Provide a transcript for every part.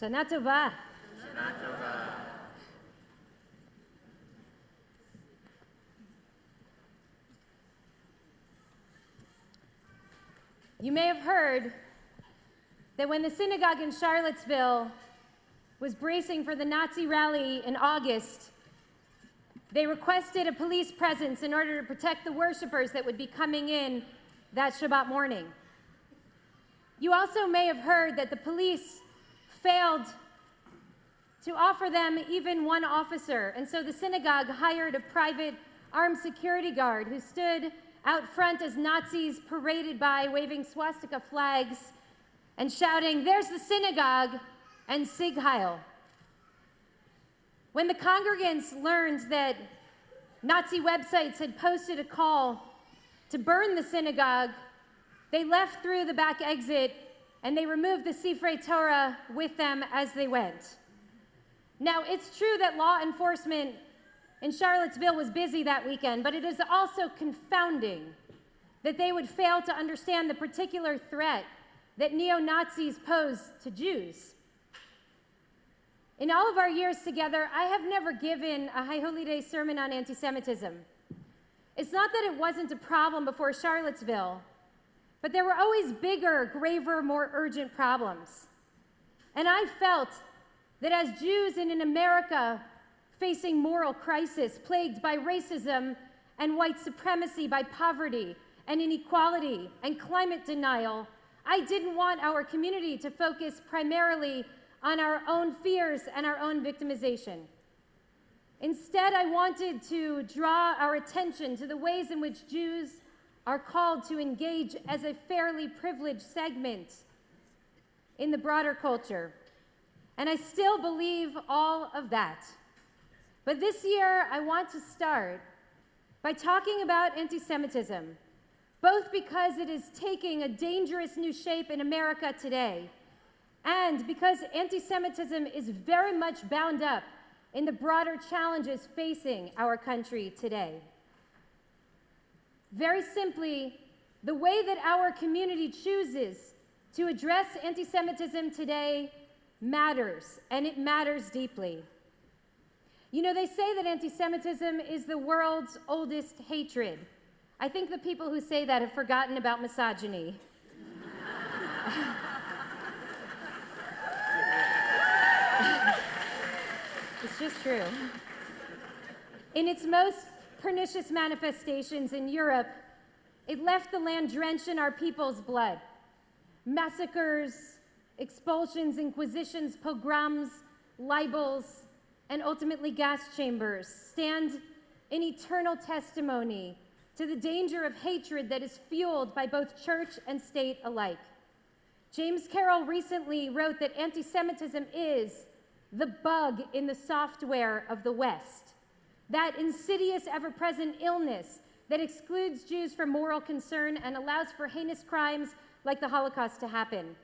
Shana Tova. Shana Tova. You may have heard that when the synagogue in Charlottesville was bracing for the Nazi rally in August, they requested a police presence in order to protect the worshipers that would be coming in that Shabbat morning. You also may have heard that the police failed to offer them even one officer, and so the synagogue hired a private armed security guard who stood out front as Nazis paraded by, waving swastika flags and shouting, "There's the synagogue," and Sig Heil. When the congregants learned that Nazi websites had posted a call to burn the synagogue, they left through the back exit and they removed the Sifrei Torah with them as they went. Now, it's true that law enforcement in Charlottesville was busy that weekend, but it is also confounding that they would fail to understand the particular threat that neo-Nazis pose to Jews. In all of our years together, I have never given a High Holy Day sermon on anti-Semitism. It's not that it wasn't a problem before Charlottesville, but there were always bigger, graver, more urgent problems. And I felt that as Jews in an America facing moral crisis, plagued by racism and white supremacy, by poverty and inequality and climate denial, I didn't want our community to focus primarily on our own fears and our own victimization. Instead, I wanted to draw our attention to the ways in which Jews are called to engage as a fairly privileged segment in the broader culture. And I still believe all of that. But this year, I want to start by talking about anti-Semitism, both because it is taking a dangerous new shape in America today, and because anti-Semitism is very much bound up in the broader challenges facing our country today. Very simply, the way that our community chooses to address anti-Semitism today matters, and it matters deeply. You know, they say that anti-Semitism is the world's oldest hatred. I think the people who say that have forgotten about misogyny. It's just true. In its most pernicious manifestations in Europe, it left the land drenched in our people's blood. Massacres, expulsions, inquisitions, pogroms, libels, and ultimately gas chambers stand in eternal testimony to the danger of hatred that is fueled by both church and state alike. James Carroll recently wrote that anti-Semitism is the bug in the software of the West, that insidious, ever-present illness that excludes Jews from moral concern and allows for heinous crimes like the Holocaust to happen.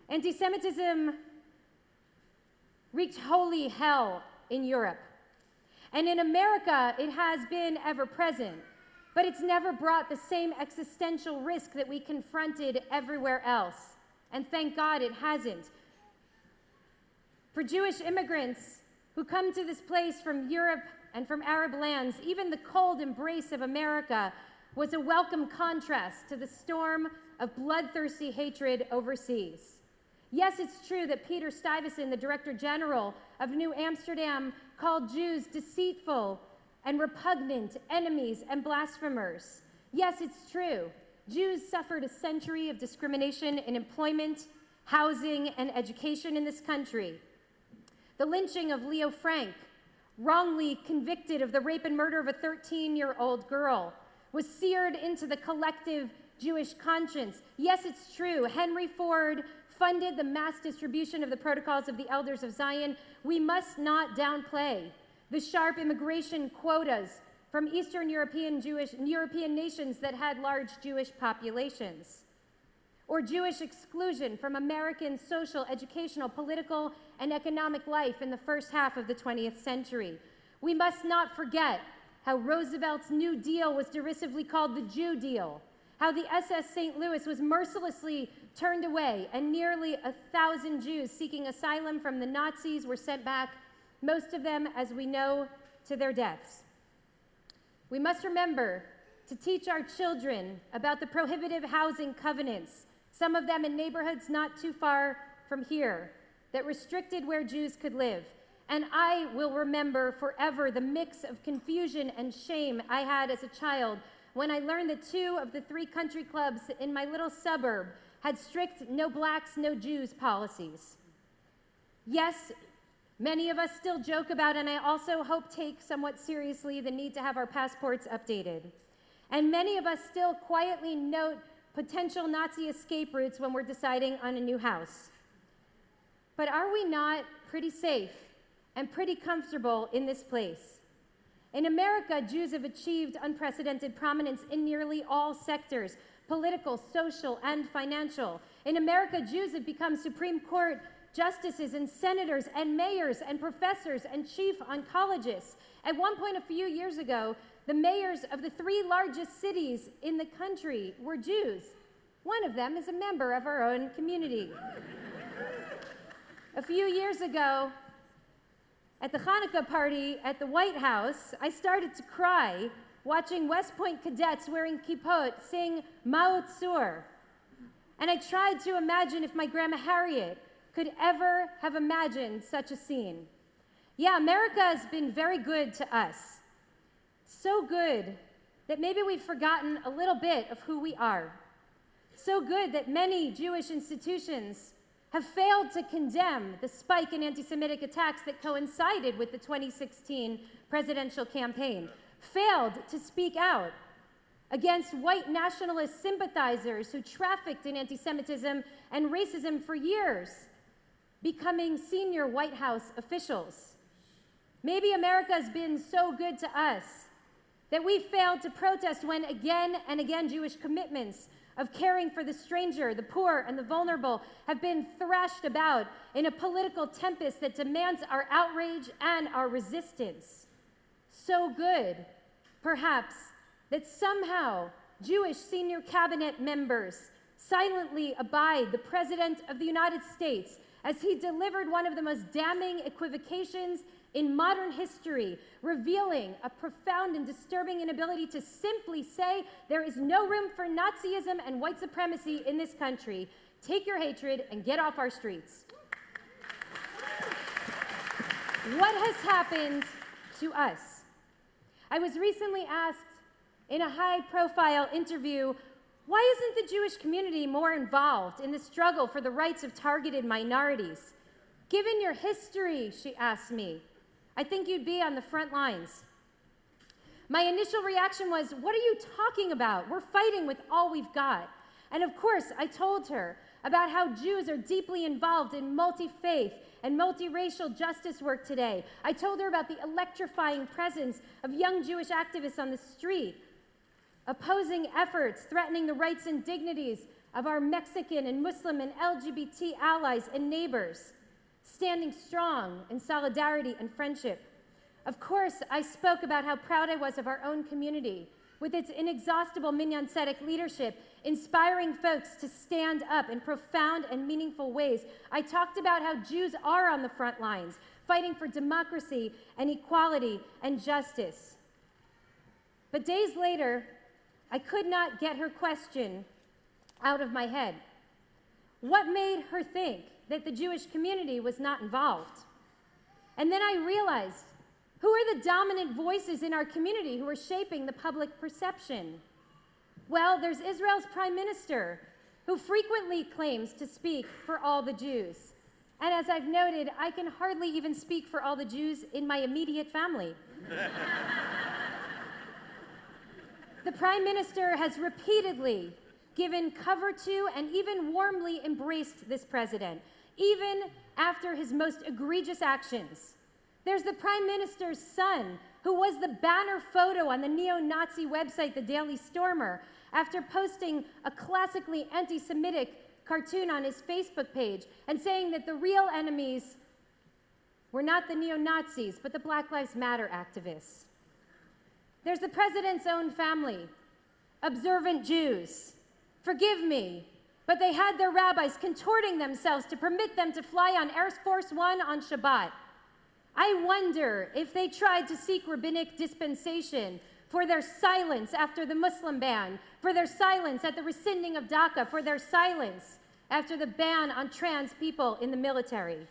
Anti-Semitism wreaked holy hell in Europe. And in America, it has been ever-present, but it's never brought the same existential risk that we confronted everywhere else. And thank God it hasn't. For Jewish immigrants who come to this place from Europe and from Arab lands, even the cold embrace of America was a welcome contrast to the storm of bloodthirsty hatred overseas. Yes, it's true that Peter Stuyvesant, the Director General of New Amsterdam, called Jews deceitful and repugnant, enemies and blasphemers. Yes, it's true. Jews suffered a century of discrimination in employment, housing, and education in this country. The lynching of Leo Frank, wrongly convicted of the rape and murder of a 13-year-old girl, was seared into the collective Jewish conscience. Yes, it's true. Henry Ford funded the mass distribution of the Protocols of the Elders of Zion. We must not downplay the sharp immigration quotas from Eastern European nations that had large Jewish populations, or Jewish exclusion from American social, educational, political, and economic life in the first half of the 20th century. We must not forget how Roosevelt's New Deal was derisively called the Jew Deal, how the SS St. Louis was mercilessly turned away, and nearly 1,000 Jews seeking asylum from the Nazis were sent back, most of them, as we know, to their deaths. We must remember to teach our children about the prohibitive housing covenants, some of them in neighborhoods not too far from here, that restricted where Jews could live. And I will remember forever the mix of confusion and shame I had as a child when I learned that 2 of the 3 country clubs in my little suburb had strict no blacks, no Jews policies. Yes, many of us still joke about, and I also hope take somewhat seriously, the need to have our passports updated. And many of us still quietly note potential Nazi escape routes when we're deciding on a new house. But are we not pretty safe and pretty comfortable in this place? In America, Jews have achieved unprecedented prominence in nearly all sectors, political, social, and financial. In America, Jews have become Supreme Court justices and senators and mayors and professors and chief oncologists. At one point a few years ago, the mayors of the 3 largest cities in the country were Jews. One of them is a member of our own community. A few years ago, at the Hanukkah party at the White House, I started to cry watching West Point cadets wearing kippot sing Mao Tzur. And I tried to imagine if my grandma Harriet could ever have imagined such a scene. Yeah, America has been very good to us. So good that maybe we've forgotten a little bit of who we are. So good that many Jewish institutions have failed to condemn the spike in anti-Semitic attacks that coincided with the 2016 presidential campaign, failed to speak out against white nationalist sympathizers who trafficked in anti-Semitism and racism for years, becoming senior White House officials. Maybe America has been so good to us that we failed to protest when again and again Jewish commitments of caring for the stranger, the poor, and the vulnerable have been thrashed about in a political tempest that demands our outrage and our resistance. So good, perhaps, that somehow Jewish senior cabinet members silently abide the President of the United States as he delivered one of the most damning equivocations in modern history, revealing a profound and disturbing inability to simply say there is no room for Nazism and white supremacy in this country. Take your hatred and get off our streets. What has happened to us? I was recently asked in a high-profile interview, why isn't the Jewish community more involved in the struggle for the rights of targeted minorities? Given your history, she asked me, I think you'd be on the front lines. My initial reaction was, what are you talking about? We're fighting with all we've got. And of course, I told her about how Jews are deeply involved in multi-faith and multiracial justice work today. I told her about the electrifying presence of young Jewish activists on the street, opposing efforts threatening the rights and dignities of our Mexican and Muslim and LGBT allies and neighbors, standing strong in solidarity and friendship. Of course, I spoke about how proud I was of our own community, with its inexhaustible Minyan Tzedek leadership, inspiring folks to stand up in profound and meaningful ways. I talked about how Jews are on the front lines, fighting for democracy and equality and justice. But days later, I could not get her question out of my head. What made her think that the Jewish community was not involved? And then I realized, who are the dominant voices in our community who are shaping the public perception? Well, there's Israel's prime minister, who frequently claims to speak for all the Jews. And as I've noted, I can hardly even speak for all the Jews in my immediate family. The prime minister has repeatedly given cover to and even warmly embraced this president, even after his most egregious actions. There's the prime minister's son, who was the banner photo on the neo-Nazi website, The Daily Stormer, after posting a classically anti-Semitic cartoon on his Facebook page and saying that the real enemies were not the neo-Nazis, but the Black Lives Matter activists. There's the president's own family, observant Jews. Forgive me, but they had their rabbis contorting themselves to permit them to fly on Air Force One on Shabbat. I wonder if they tried to seek rabbinic dispensation for their silence after the Muslim ban, for their silence at the rescinding of DACA, for their silence after the ban on trans people in the military.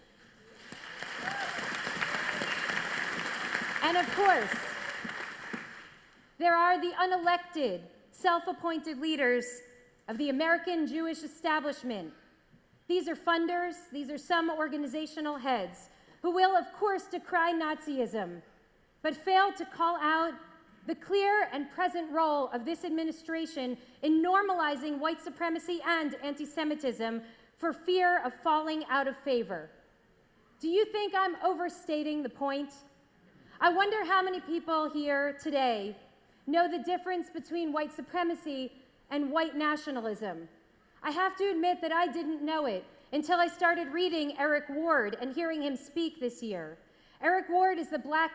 And of course, there are the unelected, self-appointed leaders of the American Jewish establishment. These are funders, these are some organizational heads who will, of course, decry Nazism, but fail to call out the clear and present role of this administration in normalizing white supremacy and anti-Semitism for fear of falling out of favor. Do you think I'm overstating the point? I wonder how many people here today know the difference between white supremacy and white nationalism. I have to admit that I didn't know it until I started reading Eric Ward and hearing him speak this year. Eric Ward is the Black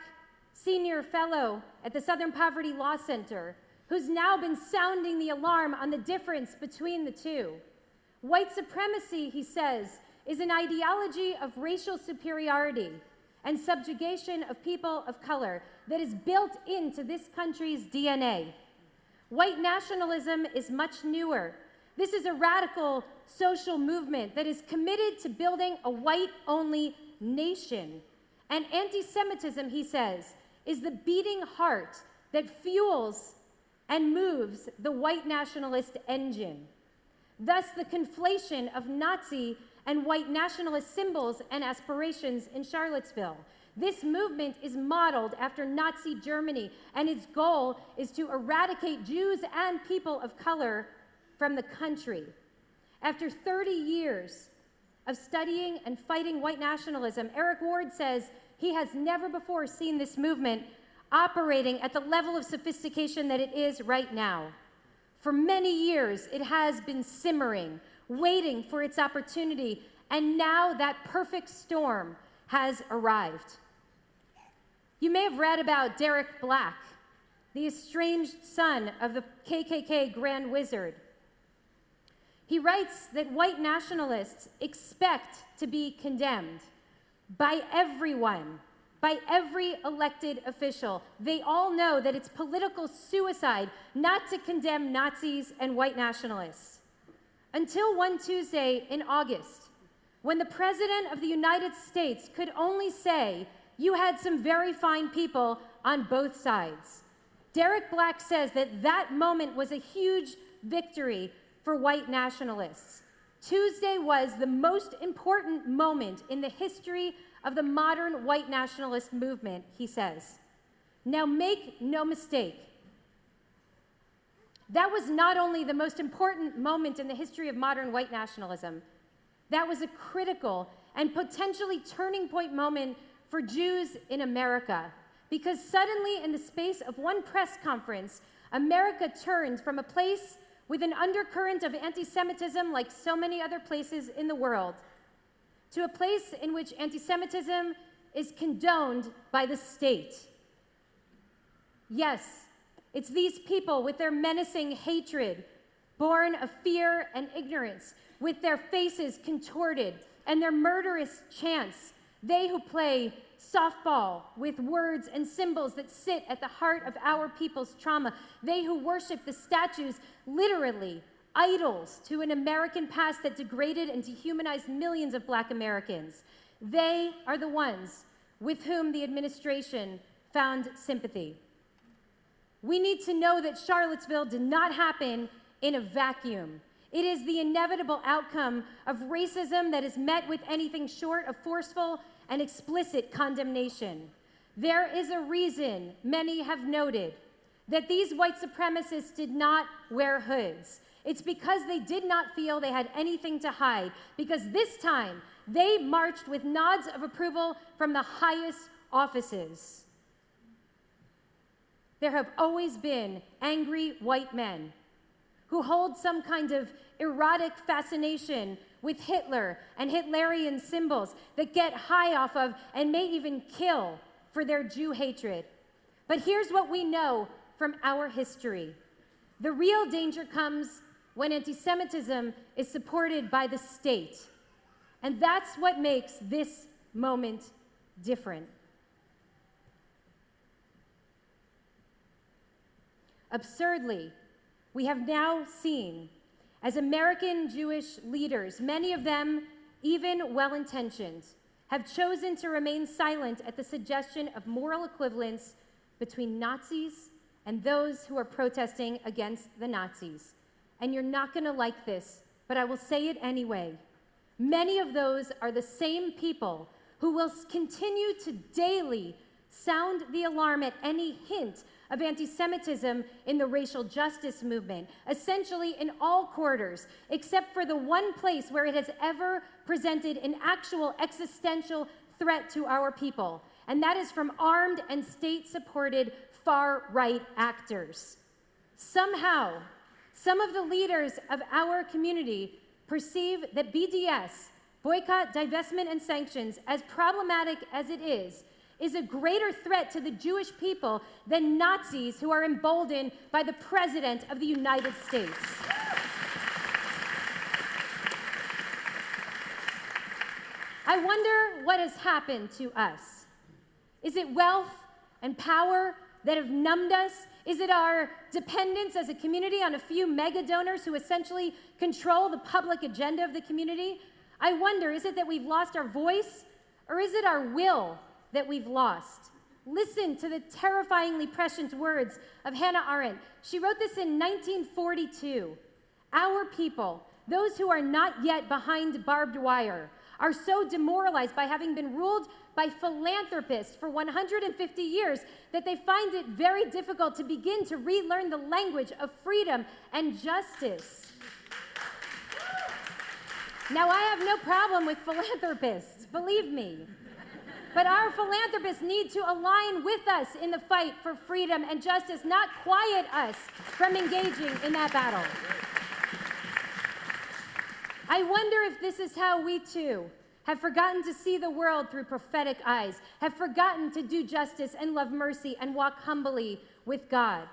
Senior Fellow at the Southern Poverty Law Center, who's now been sounding the alarm on the difference between the two. White supremacy, he says, is an ideology of racial superiority and subjugation of people of color that is built into this country's DNA. White nationalism is much newer. This is a radical social movement that is committed to building a white-only nation. And anti-Semitism, he says, is the beating heart that fuels and moves the white nationalist engine. Thus, the conflation of Nazi and white nationalist symbols and aspirations in Charlottesville. This movement is modeled after Nazi Germany, and its goal is to eradicate Jews and people of color from the country. After 30 years of studying and fighting white nationalism, Eric Ward says he has never before seen this movement operating at the level of sophistication that it is right now. For many years, it has been simmering, waiting for its opportunity, and now that perfect storm has arrived. You may have read about Derek Black, the estranged son of the KKK Grand Wizard. He writes that white nationalists expect to be condemned by everyone, by every elected official. They all know that it's political suicide not to condemn Nazis and white nationalists. Until one Tuesday in August, when the President of the United States could only say, "You had some very fine people on both sides." Derek Black says that that moment was a huge victory for white nationalists. Tuesday was the most important moment in the history of the modern white nationalist movement, he says. Now make no mistake, that was not only the most important moment in the history of modern white nationalism, that was a critical and potentially turning point moment for Jews in America, because suddenly in the space of one press conference, America turned from a place with an undercurrent of anti-Semitism like so many other places in the world, to a place in which anti-Semitism is condoned by the state. Yes, it's these people with their menacing hatred, born of fear and ignorance, with their faces contorted and their murderous chants, they who play softball with words and symbols that sit at the heart of our people's trauma, they who worship the statues, literally idols to an American past that degraded and dehumanized millions of Black Americans. They are the ones with whom the administration found sympathy. We need to know that Charlottesville did not happen in a vacuum. It is the inevitable outcome of racism that is met with anything short of forceful and explicit condemnation. There is a reason, many have noted, that these white supremacists did not wear hoods. It's because they did not feel they had anything to hide, because this time they marched with nods of approval from the highest offices. There have always been angry white men who hold some kind of erotic fascination with Hitler and Hitlerian symbols that get high off of and may even kill for their Jew hatred. But here's what we know from our history. The real danger comes when anti-Semitism is supported by the state. And that's what makes this moment different. Absurdly, we have now seen, as American Jewish leaders, many of them even well-intentioned, have chosen to remain silent at the suggestion of moral equivalence between Nazis and those who are protesting against the Nazis. And you're not going to like this, but I will say it anyway. Many of those are the same people who will continue to daily sound the alarm at any hint of anti-Semitism in the racial justice movement, essentially in all quarters, except for the one place where it has ever presented an actual existential threat to our people, and that is from armed and state-supported far-right actors. Somehow, some of the leaders of our community perceive that BDS, boycott, divestment, and sanctions, as problematic as it is a greater threat to the Jewish people than Nazis who are emboldened by the President of the United States. I wonder what has happened to us. Is it wealth and power that have numbed us? Is it our dependence as a community on a few mega donors who essentially control the public agenda of the community? I wonder, is it that we've lost our voice, or is it our will that we've lost? Listen to the terrifyingly prescient words of Hannah Arendt. She wrote this in 1942. Our people, those who are not yet behind barbed wire, are so demoralized by having been ruled by philanthropists for 150 years that they find it very difficult to begin to relearn the language of freedom and justice. Now, I have no problem with philanthropists, believe me. But our philanthropists need to align with us in the fight for freedom and justice, not quiet us from engaging in that battle. I wonder if this is how we too have forgotten to see the world through prophetic eyes, have forgotten to do justice and love mercy and walk humbly with God.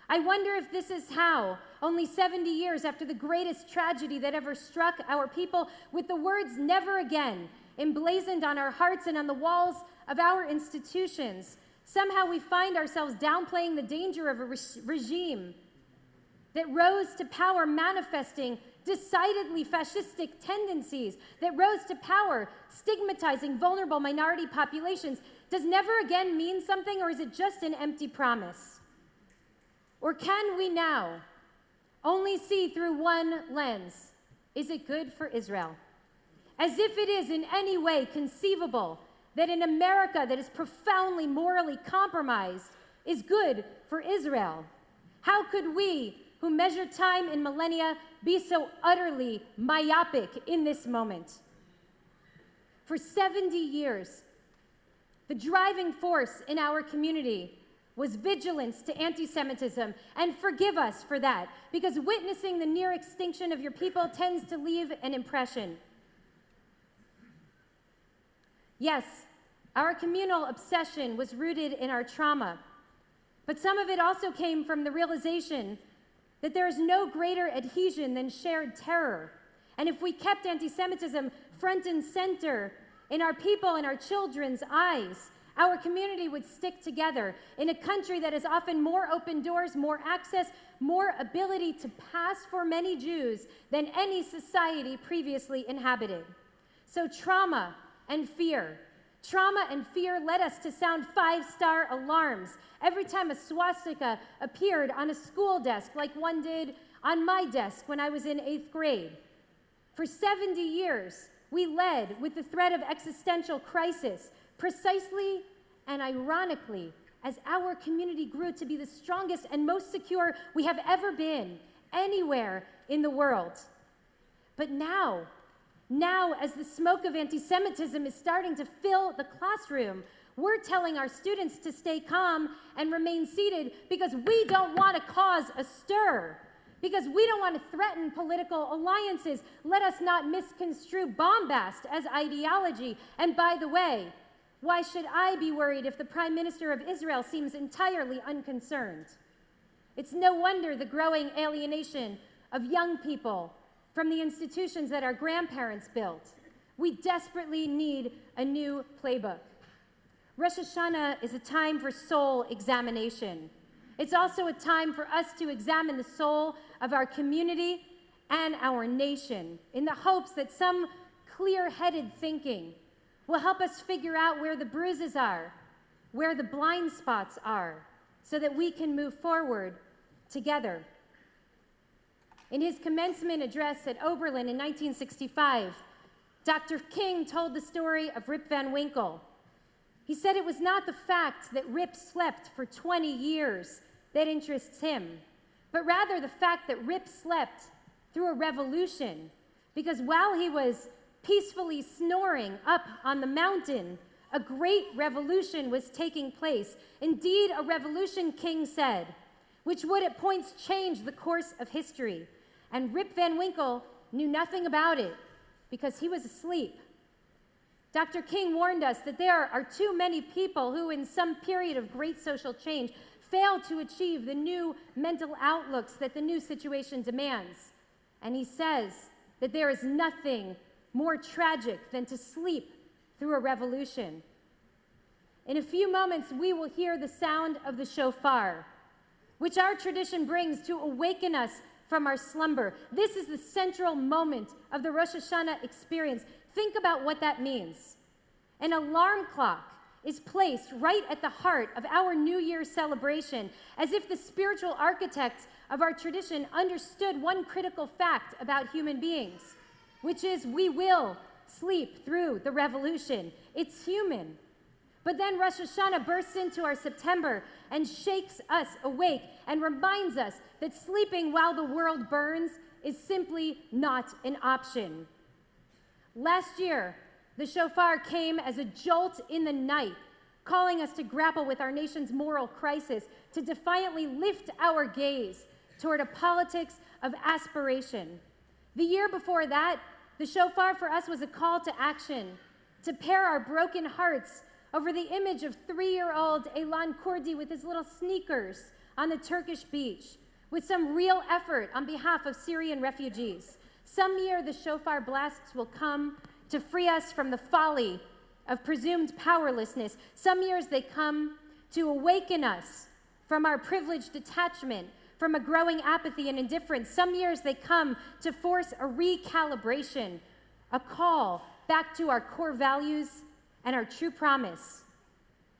I wonder if this is how, only 70 years after the greatest tragedy that ever struck our people, with the words "never again" emblazoned on our hearts and on the walls of our institutions, somehow we find ourselves downplaying the danger of a regime that rose to power manifesting decidedly fascistic tendencies, that rose to power stigmatizing vulnerable minority populations. Does never again mean something, or is it just an empty promise? Or can we now only see through one lens? Is it good for Israel? As if it is in any way conceivable that an America that is profoundly morally compromised is good for Israel. How could we, who measure time in millennia, be so utterly myopic in this moment? For 70 years, the driving force in our community was vigilance to anti-Semitism, and forgive us for that, because witnessing the near extinction of your people tends to leave an impression. Yes, our communal obsession was rooted in our trauma, but some of it also came from the realization that there is no greater adhesion than shared terror. And if we kept anti-Semitism front and center in our people and our children's eyes, our community would stick together in a country that has often more open doors, more access, more ability to pass for many Jews than any society previously inhabited. So trauma and fear led us to sound 5-star alarms every time a swastika appeared on a school desk, like one did on my desk when I was in 8th grade. For 70 years, we led with the threat of existential crisis, precisely and ironically, as our community grew to be the strongest and most secure we have ever been anywhere in the world. But now, as the smoke of anti-Semitism is starting to fill the classroom, we're telling our students to stay calm and remain seated because we don't want to cause a stir, because we don't want to threaten political alliances. Let us not misconstrue bombast as ideology. And by the way, why should I be worried if the Prime Minister of Israel seems entirely unconcerned? It's no wonder the growing alienation of young people from the institutions that our grandparents built. We desperately need a new playbook. Rosh Hashanah is a time for soul examination. It's also a time for us to examine the soul of our community and our nation in the hopes that some clear-headed thinking will help us figure out where the bruises are, where the blind spots are, so that we can move forward together. In his commencement address at Oberlin in 1965, Dr. King told the story of Rip Van Winkle. He said it was not the fact that Rip slept for 20 years that interests him, but rather the fact that Rip slept through a revolution, because while he was peacefully snoring up on the mountain, a great revolution was taking place. Indeed, a revolution, King said, which would at points change the course of history. And Rip Van Winkle knew nothing about it because he was asleep. Dr. King warned us that there are too many people who, in some period of great social change, fail to achieve the new mental outlooks that the new situation demands. And he says that there is nothing more tragic than to sleep through a revolution. In a few moments, we will hear the sound of the shofar, which our tradition brings to awaken us from our slumber. This is the central moment of the Rosh Hashanah experience. Think about what that means. An alarm clock is placed right at the heart of our New Year's celebration, as if the spiritual architects of our tradition understood one critical fact about human beings, which is we will sleep through the revolution. It's human. But then Rosh Hashanah bursts into our September and shakes us awake and reminds us that sleeping while the world burns is simply not an option. Last year, the shofar came as a jolt in the night, calling us to grapple with our nation's moral crisis, to defiantly lift our gaze toward a politics of aspiration. The year before that, the shofar for us was a call to action, to pair our broken hearts over the image of 3-year-old Elan Kurdi with his little sneakers on the Turkish beach, with some real effort on behalf of Syrian refugees. Some year the shofar blasts will come to free us from the folly of presumed powerlessness. Some years they come to awaken us from our privileged detachment, from a growing apathy and indifference. Some years they come to force a recalibration, a call back to our core values and our true promise.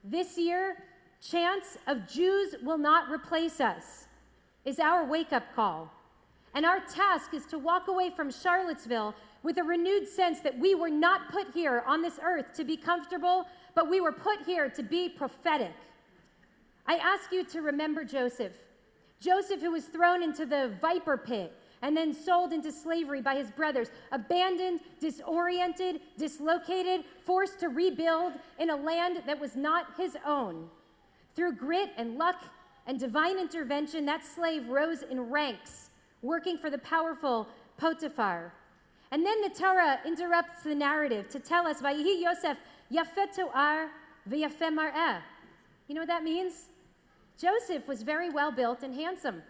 This year, chants of Jews will not replace us is our wake-up call. And our task is to walk away from Charlottesville with a renewed sense that we were not put here on this earth to be comfortable, but we were put here to be prophetic. I ask you to remember Joseph. Joseph, who was thrown into the viper pit and then sold into slavery by his brothers, abandoned, disoriented, dislocated, forced to rebuild in a land that was not his own. Through grit and luck and divine intervention, that slave rose in ranks, working for the powerful Potiphar. And then the Torah interrupts the narrative to tell us, Vayihi Yosef yafet to'ar v'yafeh mar'eh. You know what that means? Joseph was very well built and handsome.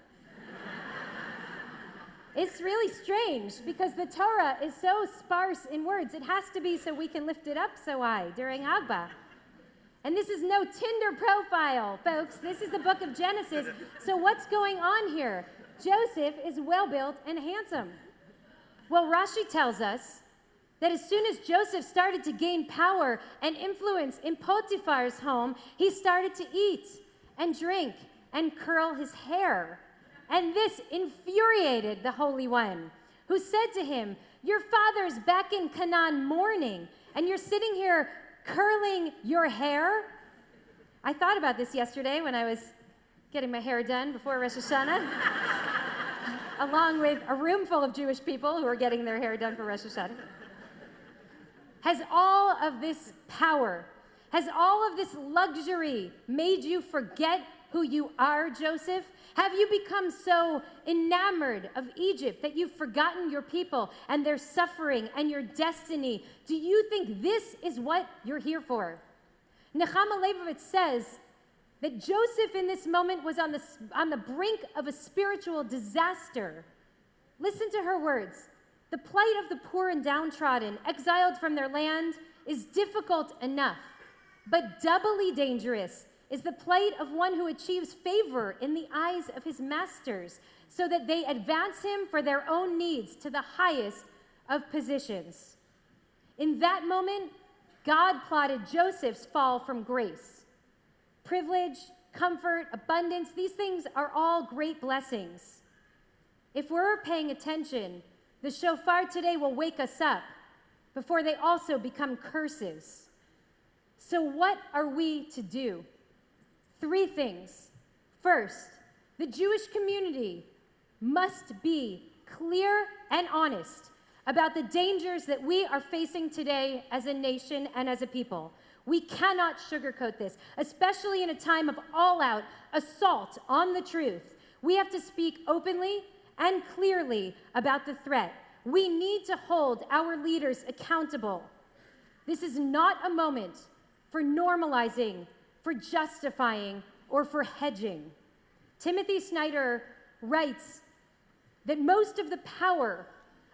It's really strange because the Torah is so sparse in words. It has to be so we can lift it up so high during Hagba. And this is no Tinder profile, folks. This is the book of Genesis. So what's going on here? Joseph is well built and handsome. Well, Rashi tells us that as soon as Joseph started to gain power and influence in Potiphar's home, he started to eat and drink and curl his hair. And this infuriated the Holy One, who said to him, "Your father's back in Canaan mourning, and you're sitting here curling your hair?" I thought about this yesterday when I was getting my hair done before Rosh Hashanah, along with a room full of Jewish people who are getting their hair done for Rosh Hashanah. Has all of this power, has all of this luxury made you forget who you are, Joseph? Have you become so enamored of Egypt that you've forgotten your people and their suffering and your destiny? Do you think this is what you're here for? Nechama Leibovitz says that Joseph in this moment was on the brink of a spiritual disaster. Listen to her words. The plight of the poor and downtrodden, exiled from their land, is difficult enough, but doubly dangerous is the plight of one who achieves favor in the eyes of his masters, so that they advance him for their own needs to the highest of positions. In that moment, God plotted Joseph's fall from grace. Privilege, comfort, abundance, these things are all great blessings. If we're paying attention, the shofar today will wake us up before they also become curses. So what are we to do? 3 things. First, the Jewish community must be clear and honest about the dangers that we are facing today as a nation and as a people. We cannot sugarcoat this, especially in a time of all-out assault on the truth. We have to speak openly and clearly about the threat. We need to hold our leaders accountable. This is not a moment for normalizing, for justifying, or for hedging. Timothy Snyder writes that most of the power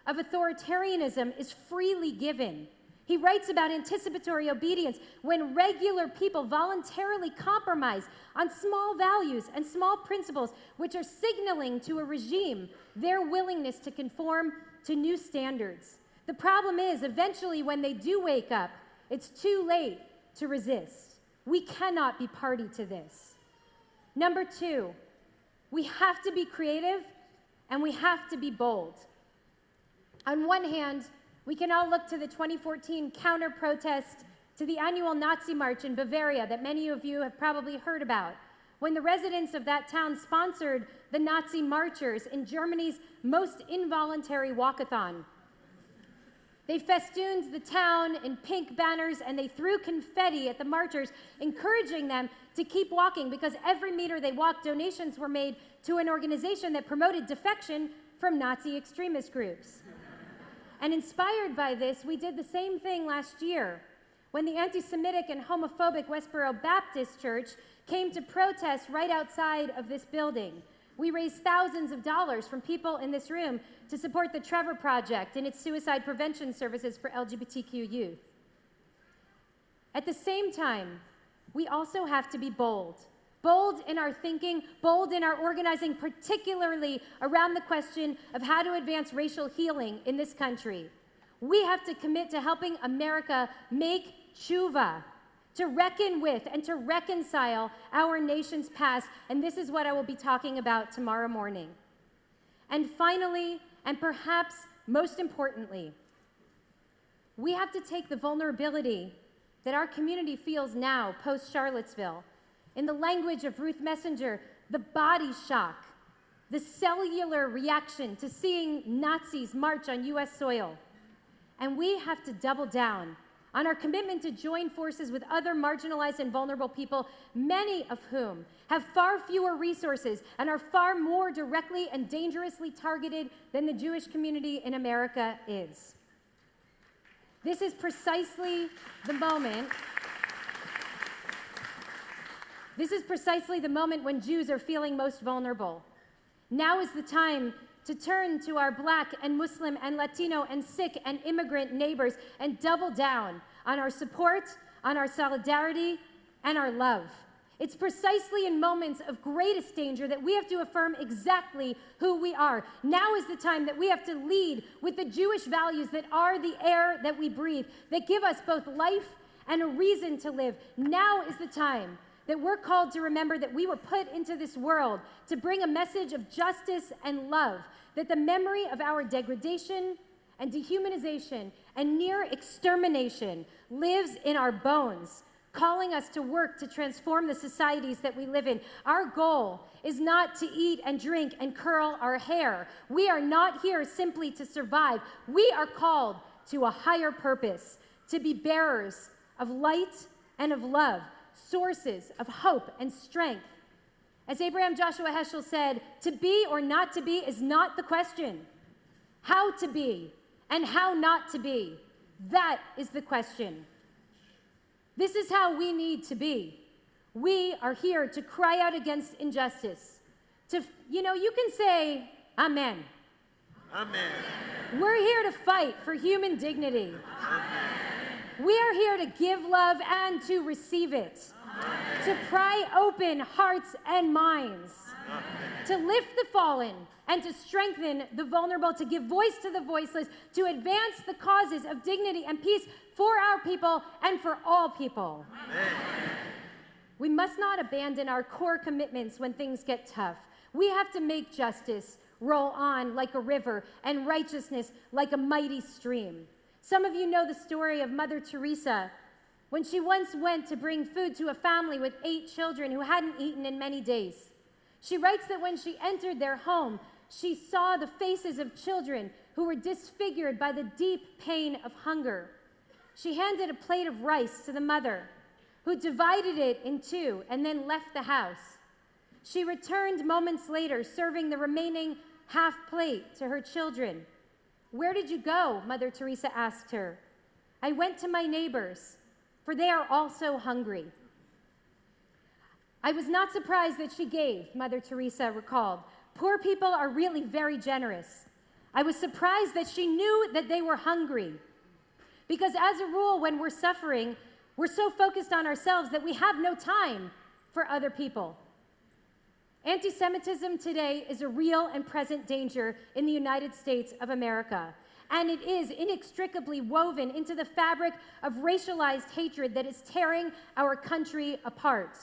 of authoritarianism is freely given. He writes about anticipatory obedience when regular people voluntarily compromise on small values and small principles which are signaling to a regime their willingness to conform to new standards. The problem is, eventually when they do wake up, it's too late to resist. We cannot be party to this. Number 2, we have to be creative and we have to be bold. On one hand, we can all look to the 2014 counter-protest to the annual Nazi march in Bavaria that many of you have probably heard about, when the residents of that town sponsored the Nazi marchers in Germany's most involuntary walkathon. They festooned the town in pink banners and they threw confetti at the marchers, encouraging them to keep walking because every meter they walked, donations were made to an organization that promoted defection from Nazi extremist groups. And inspired by this, we did the same thing last year when the anti-Semitic and homophobic Westboro Baptist Church came to protest right outside of this building. We raised thousands of dollars from people in this room to support the Trevor Project and its suicide prevention services for LGBTQ youth. At the same time, we also have to be bold. Bold in our thinking, bold in our organizing, particularly around the question of how to advance racial healing in this country. We have to commit to helping America make tshuva, to reckon with and to reconcile our nation's past, and this is what I will be talking about tomorrow morning. And finally, and perhaps most importantly, we have to take the vulnerability that our community feels now post-Charlottesville. In the language of Ruth Messenger, the body shock, the cellular reaction to seeing Nazis march on U.S. soil. And we have to double down on our commitment to join forces with other marginalized and vulnerable people, many of whom have far fewer resources and are far more directly and dangerously targeted than the Jewish community in America is. This is precisely the moment when Jews are feeling most vulnerable. Now is the time to turn to our Black and Muslim and Latino and Sikh and immigrant neighbors and double down on our support, on our solidarity, and our love. It's precisely in moments of greatest danger that we have to affirm exactly who we are. Now is the time that we have to lead with the Jewish values that are the air that we breathe, that give us both life and a reason to live. Now is the time that we're called to remember that we were put into this world to bring a message of justice and love, that the memory of our degradation and dehumanization and near extermination lives in our bones, calling us to work to transform the societies that we live in. Our goal is not to eat and drink and curl our hair. We are not here simply to survive. We are called to a higher purpose, to be bearers of light and of love, sources of hope and strength. As Abraham Joshua Heschel said, to be or not to be is not the question. How to be and how not to be, that is the question. This is how we need to be. we are here to cry out against injustice. You can say, Amen. Amen. We're here to fight for human dignity. Amen. We are here to give love and to receive it. Amen. To pry open hearts and minds. Amen. To lift the fallen and to strengthen the vulnerable, to give voice to the voiceless, to advance the causes of dignity and peace for our people and for all people. Amen. We must not abandon our core commitments when things get tough. We have to make justice roll on like a river and righteousness like a mighty stream. Some of you know the story of Mother Teresa when she once went to bring food to a family with 8 children who hadn't eaten in many days. She writes that when she entered their home, she saw the faces of children who were disfigured by the deep pain of hunger. She handed a plate of rice to the mother, who divided it in 2 and then left the house. She returned moments later, serving the remaining half plate to her children. "Where did you go?" Mother Teresa asked her. "I went to my neighbors, for they are also hungry." I was not surprised that she gave, Mother Teresa recalled. Poor people are really very generous. I was surprised that she knew that they were hungry. Because as a rule, when we're suffering, we're so focused on ourselves that we have no time for other people. Antisemitism today is a real and present danger in the United States of America, and it is inextricably woven into the fabric of racialized hatred that is tearing our country apart.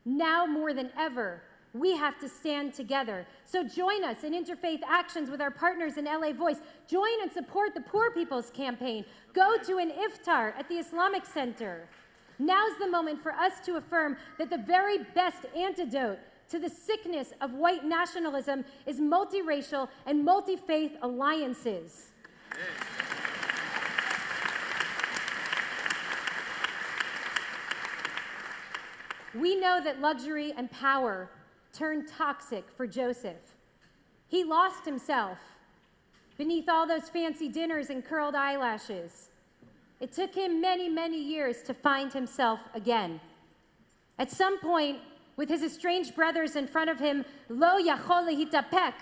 Now more than ever, we have to stand together. So join us in interfaith actions with our partners in LA Voice. Join and support the Poor People's Campaign. Go to an iftar at the Islamic Center. Now's the moment for us to affirm that the very best antidote to the sickness of white nationalism is multiracial and multi-faith alliances. We know that luxury and power turned toxic for Joseph. He lost himself beneath all those fancy dinners and curled eyelashes. It took him many, many years to find himself again. At some point, with his estranged brothers in front of him, lo yachol hitapek,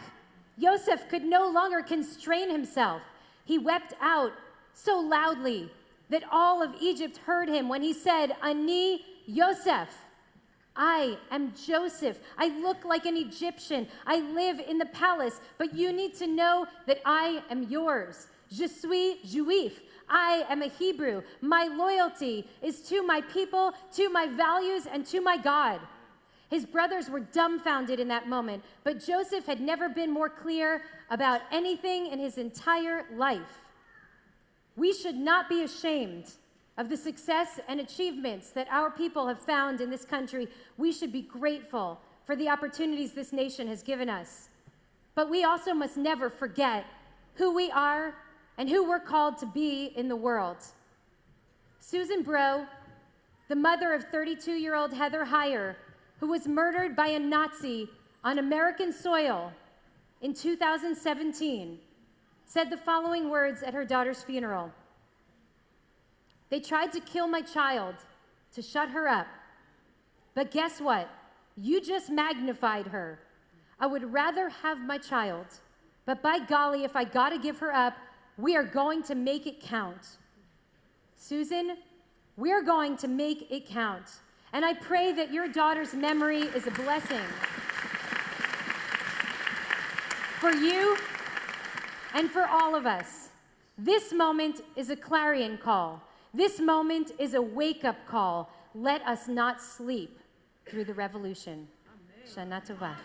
Yosef could no longer constrain himself. He wept out so loudly that all of Egypt heard him when he said, "Ani Yosef." I am Joseph. I look like an Egyptian. I live in the palace, but you need to know that I am yours. Je suis juif. I am a Hebrew. My loyalty is to my people, to my values, and to my God. His brothers were dumbfounded in that moment, but Joseph had never been more clear about anything in his entire life. We should not be ashamed of the success and achievements that our people have found in this country. We should be grateful for the opportunities this nation has given us. But we also must never forget who we are and who we're called to be in the world. Susan Brous, the mother of 32-year-old Heather Heyer, who was murdered by a Nazi on American soil in 2017, said the following words at her daughter's funeral. "They tried to kill my child to shut her up. But guess what? You just magnified her. I would rather have my child, but by golly, if I gotta give her up, we are going to make it count." Susan, we're going to make it count. And I pray that your daughter's memory is a blessing for you and for all of us. This moment is a clarion call. This moment is a wake-up call. Let us not sleep through the revolution. Shana Tova.